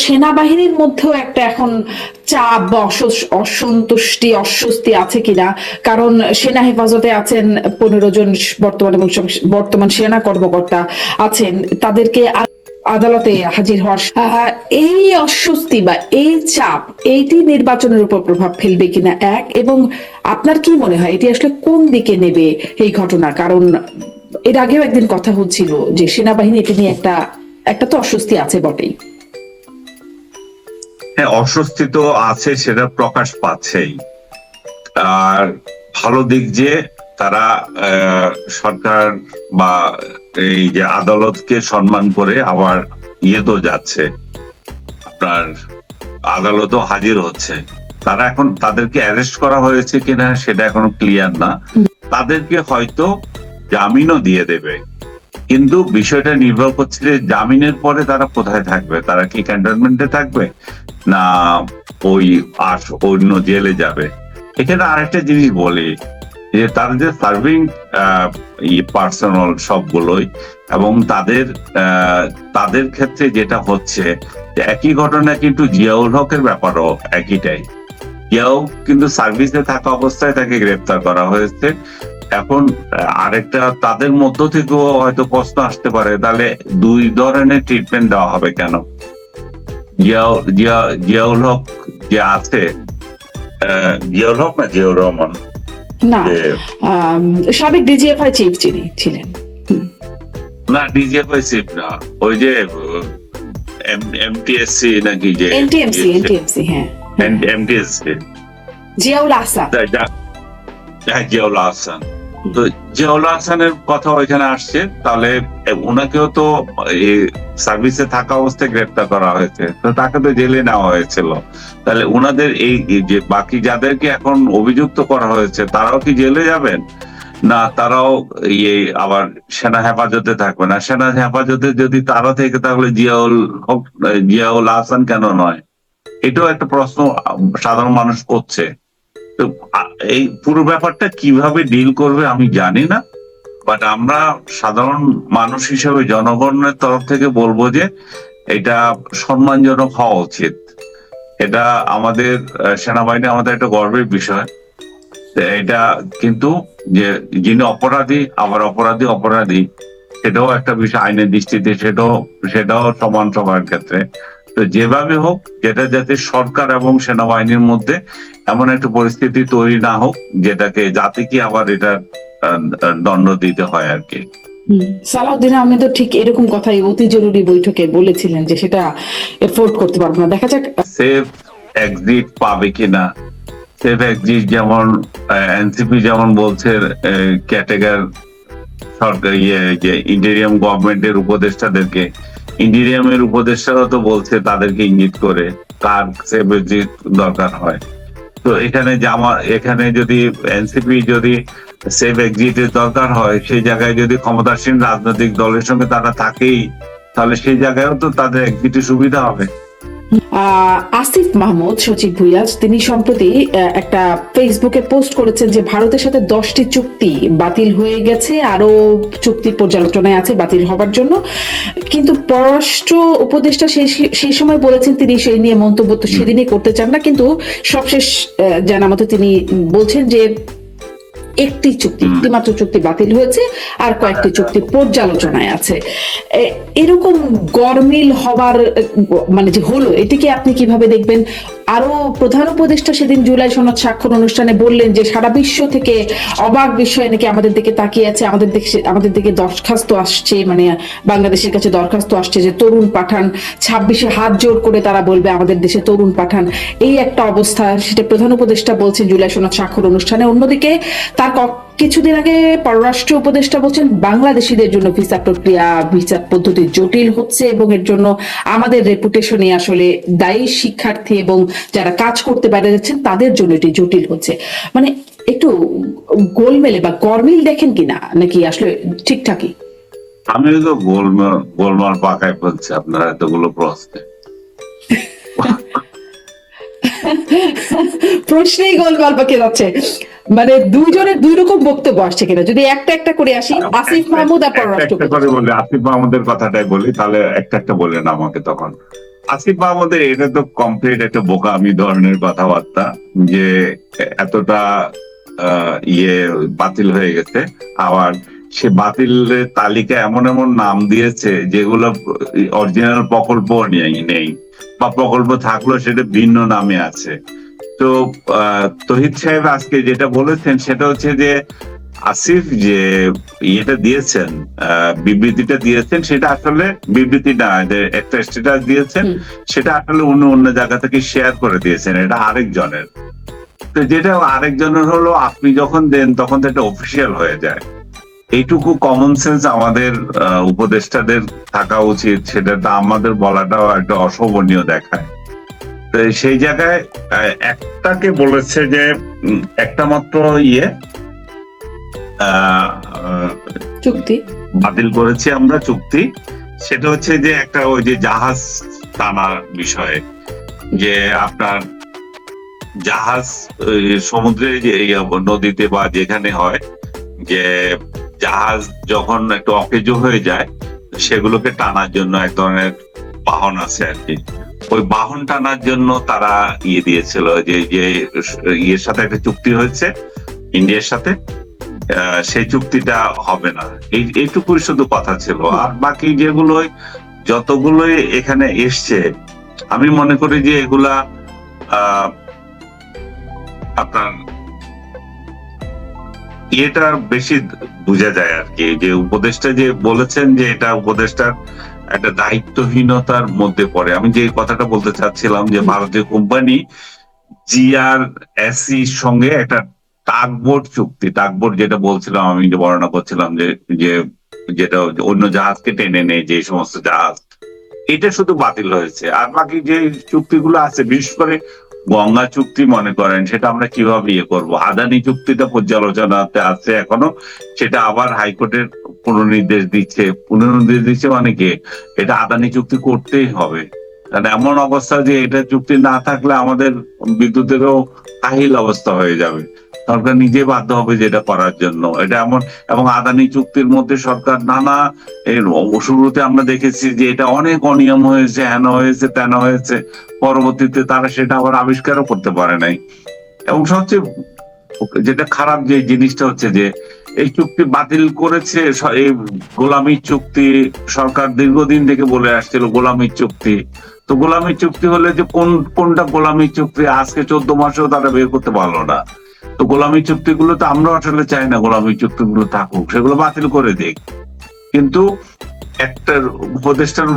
সেনাবাহিনীর মধ্যেও একটা এখন চাপ বা অসন্তুষ্টি অস্বস্তি আছে কিনা? কারণ সেনা হেফাজতে আছেন 15 জন বর্তমান এবং বর্তমান সেনা কর্মকর্তা আছেন, তাদেরকে আদালতে হাজির হওয়ার এই অস্বস্তি বা এই চাপ, এইটি নির্বাচনের উপর প্রভাব ফেলবে কিনা এক, এবং আপনার কি মনে হয় এটি আসলে কোন দিকে নেবে এই ঘটনা? কারণ এর আগেও একদিন কথা হচ্ছিল যে সেনাবাহিনী এটি নিয়ে একটা তো অস্বস্তি আছে বটেই। হ্যাঁ, অস্বস্তি তো আছে, সেটা প্রকাশ পাচ্ছেই। আর ভালো দিক যে তারা সরকার বা এই যে আদালতকে সম্মান করে আবার তো যাচ্ছে, আপনার আদালতও হাজির হচ্ছে। তারা এখন তাদেরকে অ্যারেস্ট করা হয়েছে কিনা সেটা এখনো ক্লিয়ার না। তাদেরকে হয়তো জামিনও দিয়ে দেবে, কিন্তু বিষয়টা নির্ভর করছে যে জামিনের পরে তারা কোথায় থাকবে। তারা কি ক্যান্টনমেন্টে থাকবে না ওই অন্য জেলে যাবে। এখানে আরেকটা জিনিস বলি যে তার যে সার্ভিং পার্সোনাল সবগুলোই, এবং তাদের ক্ষেত্রে যেটা হচ্ছে একই ঘটনা কিন্তু জিয়াউল হকের ব্যাপারও একইটাই। জিয়াও কিন্তু সার্ভিসে থাকা অবস্থায় তাকে গ্রেপ্তার করা হয়েছে। এখন আরেকটা তাদের মধ্য থেকেও হয়তো প্রশ্ন আসতে পারে, তাহলে দুই ধরনের ট্রিটমেন্ট দেওয়া হবে কেন? জিয়াউল হক যে আছে, জিয়াউল হক না জিয়াউর রহমান, না সাবেক ডিজিএফআই চিফ যিনি ছিলেন, না ডিজিএফআই চিফ না, ওই যে এমটিএসসি নাকি, যে এনটিএমসি হ্যাঁ এমটিএসসি জিয়াউল আহসান। জিয়াউল আহসান, তো জিয়াউল আহসানের কথা ওইখানে আসছে। তাহলে ওনাকেও তো সার্ভিসে থাকা অবস্থায় গ্রেপ্তার করা হয়েছে, তো তাকে তো জেলে নেওয়া হয়েছিল। তাহলে ওনাদের এই যে বাকি যাদেরকে এখন অভিযুক্ত করা হয়েছে তারাও কি জেলে যাবেন, না তারাও আবার সেনা হেফাজতে থাকবে? না সেনা হেফাজতে যদি তারা থেকে তাহলে জিয়াউল আহসান কেন নয়? এটাও একটা প্রশ্ন সাধারণ মানুষ করছে। তো এই পুরো ব্যাপারটা কিভাবে ডিল করবে আমি জানি না, বাট আমরা সাধারণ মানুষ হিসেবে জনগণের তরফ থেকে বলবো যে এটা সম্মানজনক হওয়া উচিত। এটা আমাদের সেনাবাহিনী আমাদের একটা গর্বের বিষয়। এটা কিন্তু যে যিনি অপরাধী আবার অপরাধী সেটাও একটা বিষয় আইনের দৃষ্টিতে, সেটাও সমান সবার ক্ষেত্রে। তো যেভাবে হোক, যেটা যাতে সরকার এবং সেনাবাহিনীর মধ্যে এমন একটা পরিস্থিতি তৈরি না হোক যেটাকে জাতিকে আবার এটা দণ্ড দিতে হয় আর কি। সালাউদ্দিন আহমেদও ঠিক এরকম কথাই অতি জরুরি বৈঠকে বলেছিলেন যে সেটা এফোর্ড করতে পারবো না। দেখা যাক সেফ এক্সিট পাবে কিনা। সেফ এক্সিট যেমন এনসিপি যেমন বলছে, ক্যাটেগর সরকার যে ইন্টেরিয়াম গভর্নমেন্টের উপদেষ্টাদেরকে, ইন্টেরিয়ামের উপদেষ্টারা তো বলছে তাদেরকে ইঙ্গিত করে কার সেফ এক্সিট দরকার হয়। তো এখানে যদি এনসিপি যদি সেফ এক্সিটের দরকার হয়, সেই জায়গায় যদি ক্ষমতাসীন রাজনৈতিক দলের সঙ্গে তারা থাকেই, তাহলে সেই জায়গায়ও তো তাদের এক্সিটের সুবিধা হবে। আসিফ মাহমুদ সচিব ভুইয়া তিনি সম্প্রতি একটা ফেসবুকে পোস্ট করেছেন যে ভারতের সাথে 10টি চুক্তি বাতিল হয়ে গেছে, আরো চুক্তি পর্যালোচনায় আছে বাতিল হবার জন্য। কিন্তু পররাষ্ট্র উপদেষ্টা সেই সময় বলেছেন তিনি সেই নিয়ে মন্তব্য তো সেদিনই করতে চান না, কিন্তু সবশেষ জানা মতো তিনি বলছেন যে একটি মাত্র চুক্তি বাতিল হয়েছে, আর কয়েকটি চুক্তি পর্যালোচনায় আছে। এরকম গরমিল হবার মানে যে হলো, এটিকে আপনি কিভাবে দেখবেন? আরো প্রধান উপদেষ্টা সেদিন জুলাই সনদ স্বাক্ষর অনুষ্ঠানে বললেন যে সারা বিশ্ব থেকে অবাক বিষয় নাকি আমাদের দিকে তাকিয়ে আছে, আমাদের দিকে দরখাস্ত আসছে, মানে বাংলাদেশের কাছে দরখাস্ত আসছে যে তরুণ পাঠান, 26-এ হাত জোর করে তারা বলবে আমাদের দেশে তরুণ পাঠান। এই একটা অবস্থা, সেটা প্রধান উপদেষ্টা বলছেন জুলাই সনদ স্বাক্ষর অনুষ্ঠানে। অন্যদিকে তার কিছুদিন আগে পররাষ্ট্র উপদেষ্টা বলছেন বাংলাদেশিদের জন্য ভিসা প্রক্রিয়া, ভিসা পদ্ধতি জটিল হচ্ছে, এবং এর জন্য আমাদের রেপুটেশনে আসলে দায়ী শিক্ষার্থী এবং যারা কাজ করতে বাইরে যাচ্ছেন তাদের জন্য এটি জটিল হচ্ছে। মানে একটু গোলমেলে বা গরমিল দেখেন কিনা, নাকি আসলে ঠিকঠাকই? আমি তো গোলমাল পাকায় ফেলছি আপনার এতগুলো প্রশ্নে। প্রশ্নেই গোলমাল পাকে যাচ্ছে, মানে দুইজনের দুই রকম বক্তব্য আসছে কিনা। যদি একটা করে আসি, আসিফ মাহমুদ আর পররাষ্ট্র বলি, আসিফ মাহমুদের কথাটাই বলি, তাহলে একটা বলেন আমাকে তখন। আসিফ মাহমুদের এটা তো কমপ্লিট একটা বোকামি ধরনের কথাবার্তা, যে এতটা বাতিল হয়ে গেছে। আবার সে বাতিলের তালিকা এমন এমন নাম দিয়েছে যেগুলো অরিজিনাল প্রকল্প নেই, বা প্রকল্প থাকলেও সেটা ভিন্ন নামে আছে। তো তহিদ সাহেব আজকে যেটা বলেছেন সেটা হচ্ছে যে আসিফ যে ইয়েটা দিয়েছেন, বিবৃতিটা দিয়েছেন, সেটা আসলে বিবৃতি না, যে একটা স্ট্যাটাস দিয়েছেন, সেটা আসলে অন্য জায়গা থেকে শেয়ার করে দিয়েছেন, এটা আরেকজনের। তো যেটা আরেকজনের হলো, আপনি যখন দেন তখন তো এটা অফিসিয়াল হয়ে যায়। এইটুকু কমন সেন্স আমাদের উপদেষ্টাদের থাকা উচিত, সেটা তো আমাদের বলাটাও একটা অশোভনীয় দেখায়। তো সেই জায়গায় একটাকে বলেছে যে একটা মাত্র চুক্তি বাতিল করেছি আমরা, চুক্তি, সেটা হচ্ছে যে একটা ওই যে জাহাজ টানার বিষয়ে, যে আপনার জাহাজ সমুদ্রে যে নদীতে বা যেখানে হয়, যে জাহাজ যখন একটু অকেজো হয়ে যায় সেগুলোকে টানার জন্য এক ধরনের বাহন আছে আর কি, ওই বাহন টানার জন্য তারা দিয়েছিল, যে ইয়ের সাথে একটা চুক্তি হয়েছে ইন্ডিয়ার সাথে, সেই চুক্তিটা হবে না, এইটুকুই শুধু কথা ছিল। আর বাকি যতগুলোই এখানে এসছে, আমি মনে করি যে এগুলা আপনার এটা বেশি বোঝা যায় আর কি, যে উপদেষ্টা যে বলেছেন যে এটা উপদেষ্টার একটা দায়িত্বহীনতার মধ্যে পড়ে। আমি যে কথাটা বলতে চাচ্ছিলাম, যে ভারতীয় কোম্পানি GRSEর সঙ্গে একটা টাগবোট চুক্তি, টাগবোট যেটা বলছিলাম, আমি যে বর্ণনা করছিলাম, যে যেটা অন্য জাহাজকে টেনে নেয়, যে সমস্ত জাহাজ, এটা শুধু বাতিল হয়েছে। আর বাকি যে চুক্তিগুলো আছে, বিশেষ করে গঙ্গা চুক্তি মনে করেন, সেটা আমরা কিভাবে করব। আদানি চুক্তিটা পর্যালোচনাতে আছে এখনো, সেটা আবার হাইকোর্টের পুনর্নির্দেশ দিচ্ছে মানে কি, এটা আদানি চুক্তি করতেই হবে। কারণ এমন অবস্থা যে এটা চুক্তি না থাকলে আমাদের বিদ্যুতেরও কাহিল অবস্থা হয়ে যাবে, সরকার নিজে বাধ্য হবে যেটা করার জন্য। এটা এমন, এবং আদানি চুক্তির মধ্যে সরকার নানা শুরুতে আমরা দেখেছি যে এটা অনেক অনিয়ম হয়েছে, হেন হয়েছে, তেন হয়েছে, পরবর্তীতে তারা সেটা আবার আবিষ্কারও করতে পারে নাই। এবং সবচেয়ে যেটা খারাপ যে জিনিসটা হচ্ছে যে এই চুক্তি বাতিল করেছে, এই গোলামির চুক্তি, সরকার দীর্ঘদিন থেকে বলে আসছিল গোলামির চুক্তি। তো গোলামির চুক্তি হলে যে কোনটা গোলামির চুক্তি আজকে 14 মাসেও তারা বের করতে পারলো না। তো গোলামির চুক্তিগুলো তো আমরা আসলে চাই না গোলামির চুক্তিগুলো থাকুক, সেগুলো বাতিল করে দিক। কিন্তু একটা উপদেষ্টার,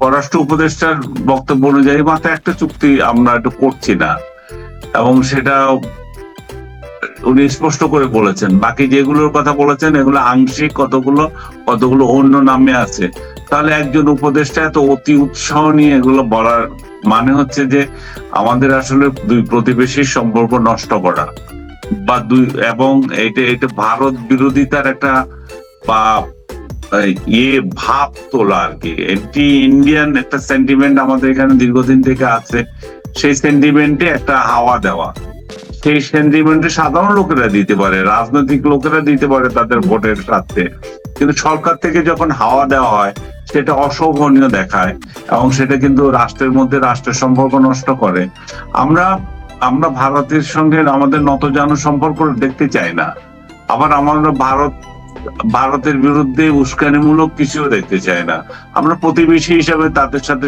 পররাষ্ট্র উপদেষ্টার বক্তব্য অনুযায়ী মাত্র একটা চুক্তি আমরা একটু করছি না, এবং সেটা উনি স্পষ্ট করে বলেছেন। বাকি যেগুলোর কথা বলেছেন এগুলো আংশিক, কতগুলো অন্য নামে আছে। তাহলে একজন উপদেষ্টা এত অতি উৎসাহ নিয়ে এগুলো বলার মানে হচ্ছে যে আমাদের আসলে দুই প্রতিবেশীর সম্পর্ক নষ্ট করা, বা এবং এটা ভারত বিরোধিতার একটা বা ভাব তোলা আর কি। এন্টি ইন্ডিয়ান একটা সেন্টিমেন্ট আমাদের এখানে দীর্ঘদিন থেকে আছে, সেই সেন্টিমেন্টে একটা হাওয়া দেওয়া। সেই সেন্টিমেন্টে সাধারণ লোকেরা দিতে পারে, রাজনৈতিক লোকেরা দিতে পারে তাদের ভোটের স্বার্থে, কিন্তু সরকার থেকে যখন হাওয়া দেওয়া হয় সেটা অশোভনীয় দেখায়, এবং সেটা কিন্তু রাষ্ট্রের মধ্যে রাষ্ট্রের সম্পর্ক নষ্ট করে। আমরা ভারতের সঙ্গে আমাদের নতজানু সম্পর্ক দেখতে চাই না, আবার আমরা ভারতের বিরুদ্ধে উস্কানিমূলক কিছুও দেখতে চাই না। আমরা প্রতিবেশী হিসাবে তাদের সাথে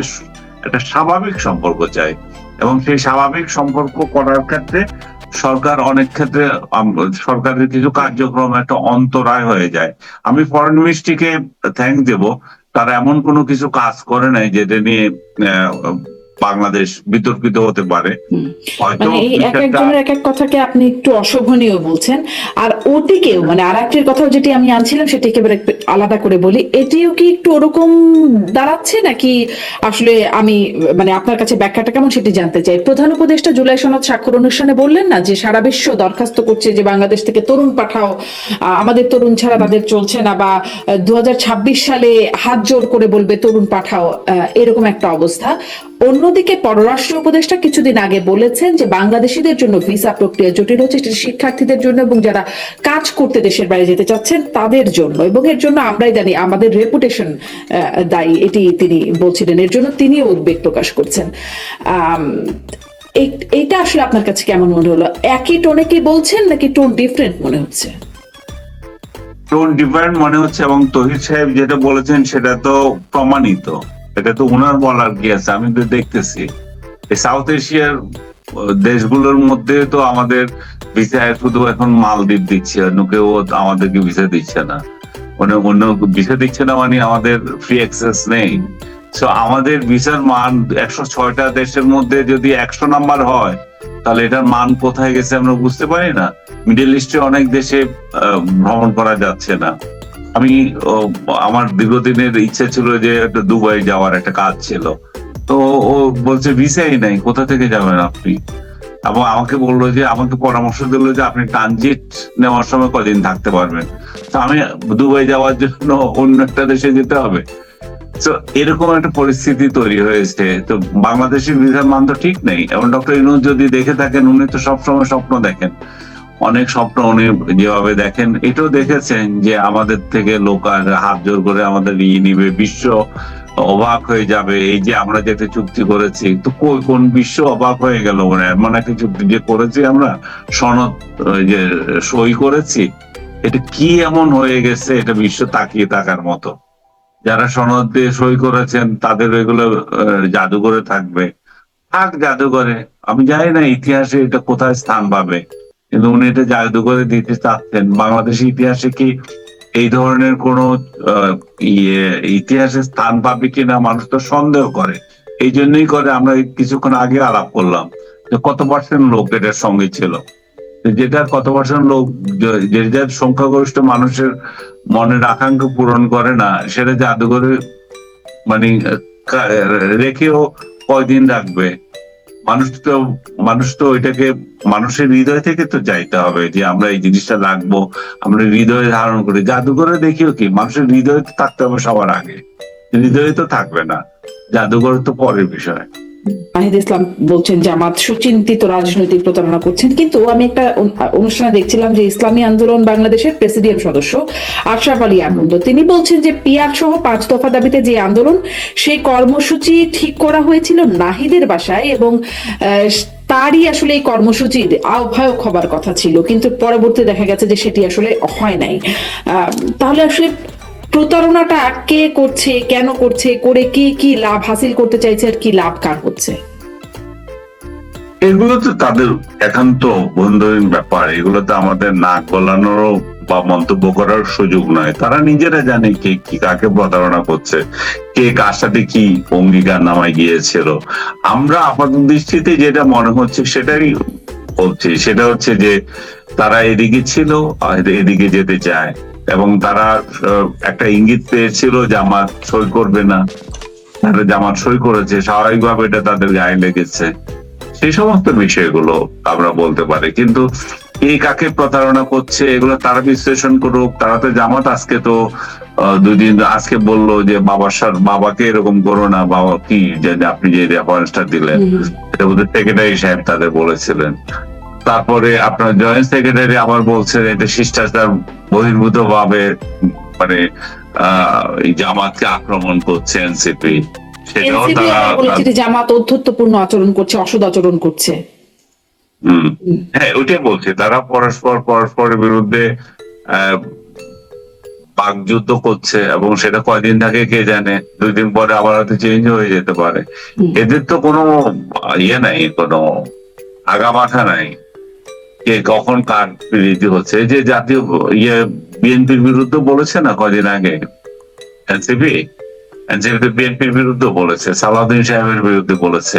একটা স্বাভাবিক সম্পর্ক চাই, এবং সেই স্বাভাবিক সম্পর্ক করার ক্ষেত্রে সরকার অনেক ক্ষেত্রে সরকারের কিছু কার্যক্রম একটা অন্তরায় হয়ে যায়। আমি ফরেন মিনিস্ট্রিকে থ্যাঙ্কস দেব, তারা এমন কোনো কিছু কাজ করে নাই যেটা নিয়ে বাংলাদেশ বিতর্কিত হতে পারে। মানে এই এক একজনের এক এক কথাকে আপনি একটু অশোভনীয় বলছেন, আর ওটিকেও মানে আর একটির কথাও যেটি আমি আনছিলাম সেটি একেবারে আলাদা করে বলি, এটিও কি একটু ওরকম দাঁড়াচ্ছে নাকি? আসলে আমি মানে আপনার কাছে ব্যাখ্যাটা কেমন সেটি জানতে চাই। প্রধান উপদেষ্টা জুলাই সনদ স্বাক্ষর অনুষ্ঠানে বললেন না যে সারা বিশ্ব দরখাস্ত করছে যে বাংলাদেশ থেকে তরুণ পাঠাও, আমাদের তরুণ ছাড়া তাদের চলছে না, বা 2026 সালে হাত জোর করে বলবে তরুণ পাঠাও, এরকম একটা অবস্থা। অন্যদিকে পররাষ্ট্র উপদেষ্টা কিছুদিন আগে বলেছেন যে বাংলাদেশিদের জন্য ভিসা প্রক্রিয়া জটিল হচ্ছে, সেটা শিক্ষার্থীদের জন্য এবং যারা কাজ করতে দেশের বাইরে যেতে চাচ্ছেন তাদের জন্য, এবং এর জন্য আমরাই জানি আমাদের রেপুটেশন দায়ী, এটি তিনি বলছিলেন। এর জন্য তিনিও উদ্বেগ প্রকাশ করছেন। এইটা আসলে আপনার কাছে কেমন মনে হলো? একই টোনে কি বলছেন নাকি টোন ডিফারেন্ট মনে হচ্ছে? টোন ডিফারেন্ট মনে হচ্ছে, এবং তহিদ সাহেব যেটা বলেছেন সেটা তো প্রমাণিত, এটা তো ওনার বলার কি আছে? আমি তো দেখতেছি এই সাউথ এশিয়ার দেশগুলোর মধ্যে তো আমাদের ভিসা শুধু এখন মালদ্বীপ দিচ্ছে, অন্য কেউ আমাদেরকে ভিসা দিচ্ছে না। অন্য ভিসা দিচ্ছে না মানে আমাদের ফ্রি অ্যাক্সেস নেই। সো আমাদের ভিসার মান 106টা দেশের মধ্যে যদি 100 নাম্বার হয়, তাহলে এটার মান কোথায় গেছে আমরা বুঝতে পারি না। মিডল ইস্টে অনেক দেশে ভ্রমণ করা যাচ্ছে না। আমি আমার দীর্ঘদিনের ইচ্ছা ছিল যে একটা দুবাই যাওয়ার একটা কাজ ছিল, তো ও বলছে ভিসাই নাই, কোথা থেকে যাবেন আপনি? এবং আমাকে বললো যে, আমাকে পরামর্শ দিল যে আপনি ট্রানজিট নেওয়ার সময় কদিন থাকতে পারবেন। তো আমি দুবাই যাওয়ার জন্য অন্য একটা দেশে যেতে হবে। তো এরকম একটা পরিস্থিতি তৈরি হয়েছে। তো বাংলাদেশের ভিসার মান তো ঠিক নেই। এবং ডক্টর ইউনূস যদি দেখে থাকেন, উনি তো সবসময় স্বপ্ন দেখেন, অনেক স্বপ্ন উনি যেভাবে দেখেন, এটাও দেখেছেন যে আমাদের থেকে লোক হাত জোর করে আমাদের নিবে, বিশ্ব অবাক হয়ে যাবে। এই যে আমরা যেটা চুক্তি করেছি, তো কোন বিশ্ব অবাক হয়ে গেল, মানে এমন একটা চুক্তি যে করেছি আমরা, সনদ যে সই করেছি, এটা কি এমন হয়ে গেছে, এটা বিশ্ব তাকিয়ে থাকার মতো। যারা সনদ দিয়ে সই করেছেন তাদের এগুলো জাদুঘরে থাকবে, থাক জাদুঘরে। আমি জানি না ইতিহাসে এটা কোথায় স্থান পাবে, কিন্তু উনি এটা জাদুঘরে দিতে চাচ্ছেন। বাংলাদেশের ইতিহাসে কি এই ধরনের কোন ইতিহাসে স্থান পাবে কিনা মানুষ তো সন্দেহ করে। এই জন্যই করে, আমরা কিছুক্ষণ আগে আলাপ করলাম যে কত পার্সেন্ট লোক এটার সঙ্গে ছিল, যেটা কত পার্সেন্ট লোক যে যার সংখ্যাগরিষ্ঠ মানুষের মনের আকাঙ্ক্ষা পূরণ করে না, সেটা জাদুঘরে মানে রেখেও কয়দিন রাখবে? মানুষ তো এটাকে মানুষের হৃদয় থেকে তো চাইতে হবে যে আমরা এই জিনিসটা রাখবো, আমরা হৃদয়ে ধারণ করি। জাদুঘরে দেখিও কি, মানুষের হৃদয়ে তো থাকতে হবে সবার আগে, হৃদয়ে তো থাকবে না, জাদুঘর তো পরের বিষয়। নাহিদ ইসলাম বলছেন জামাত সুচিন্তিত রাজনৈতিক প্রতারণা করছেন, কিন্তু আমি একটা অনুষ্ঠানে দেখছিলাম যে ইসলামী আন্দোলন বাংলাদেশের প্রেসিডিয়াম সদস্য আশরাফ আলী আনন্দ, তিনি বলছেন যে পিয়ার সহ 5 দফা দাবিতে যে আন্দোলন, সেই কর্মসূচি ঠিক করা হয়েছিল নাহিদের বাসায়, এবং তারই আসলে এই কর্মসূচির আহ্বায়ক হবার কথা ছিল, কিন্তু পরবর্তী দেখা গেছে যে সেটি আসলে হয় নাই। তাহলে আসলে প্রতারণাটা কে করছে, কেন করছে, করে কি কি লাভ হাসিল করতে চাইছে, আর কি লাভ কার হচ্ছে? এগুলো তো তাদের একান্ত বন্ধুহীন ব্যাপার, এগুলো তো আমাদের নাক গলানোরও বা মন্তব্য করার সুযোগ নয়। তারা নিজেরা জানে কে কি কাকে প্রতারণা করছে, কে কার সাথে কি অঙ্গীকার নামায় গিয়েছিল। আমরা আপাত দৃষ্টিতে যেটা মনে হচ্ছে সেটাই বলছি, সেটা হচ্ছে যে তারা এদিকে ছিল, এদিকে যেতে চায়, এবং তারা একটা ইঙ্গিত পেয়েছিল জামাত সই করবে না, তারা জামাত সই করেছে, স্বাভাবিকভাবে এটা তাদের গায়ে লেগেছে। সেই সমস্ত বিষয়গুলো আমরা বলতে পারি, কিন্তু এই কাকে প্রতারণা করছে এগুলো তারা বিশ্লেষণ করুক। তারা তো জামাত আজকে তো 2 দিন আজকে বললো যে বাবাকে এরকম করো না, বাবা কি যে আপনি যে রেফারেন্সটা দিলেন, এটা বোধহয় সেক্রেটারি সাহেব তাদের বলেছিলেন। তারপরে আপনার জয়েন্ট সেক্রেটারি আবার বলছেন এটা শিষ্টাচার বহির্ভূত ভাবে মানে এই জামাতকে আক্রমণ করছে এনসিপি, সেটাও তারা জামাত অধ্যত্বপূর্ণ আচরণ করছে, অসৎ আচরণ করছে। হ্যাঁ, ওইটাই বলছে, তারা পরস্পরের বিরুদ্ধে বাকযুদ্ধ করছে, এবং সেটা কয়দিন থাকে কে জানে, 2 দিন পরে আবার হয়তো চেঞ্জ হয়ে যেতে পারে। এদের তো কোনো ইয়ে নাই, কোনো আগামাথা নাই কে কখন কার বিরোধী হচ্ছে। যে জাতীয় বিএনপির বিরুদ্ধে বলেছে না কদিন আগে এনসিপি বিএনপির বিরুদ্ধে বলেছে, সালাউদ্দিন সাহেবের বিরুদ্ধে বলেছে,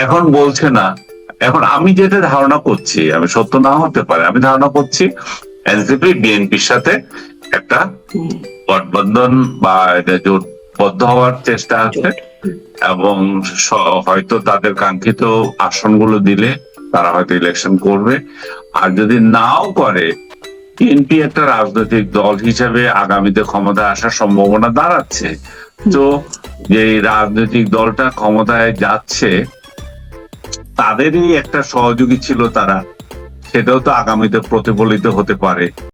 এখন বলছে না। এখন আমি যেটা ধারণা করছি, আমি সত্য না হতে পারে, আমি ধারণা করছি এনসিপি বিএনপির সাথে একটা গঠবন্ধন বা জোটবদ্ধ হওয়ার চেষ্টা আছে, এবং হয়তো তাদের কাঙ্ক্ষিত আসনগুলো দিলে তারা হয়তো ইলেকশন করবে। আর যদি নাও করে, বিএনপি একটা রাজনৈতিক দল হিসেবে আগামীতে ক্ষমতায় আসার সম্ভাবনা দাঁড়াচ্ছে। তো যে রাজনৈতিক দলটা ক্ষমতায় যাচ্ছে তাদেরই একটা সহযোগী ছিল তারা, সেটাও তো আগামীতে প্রতিফলিত হতে পারে।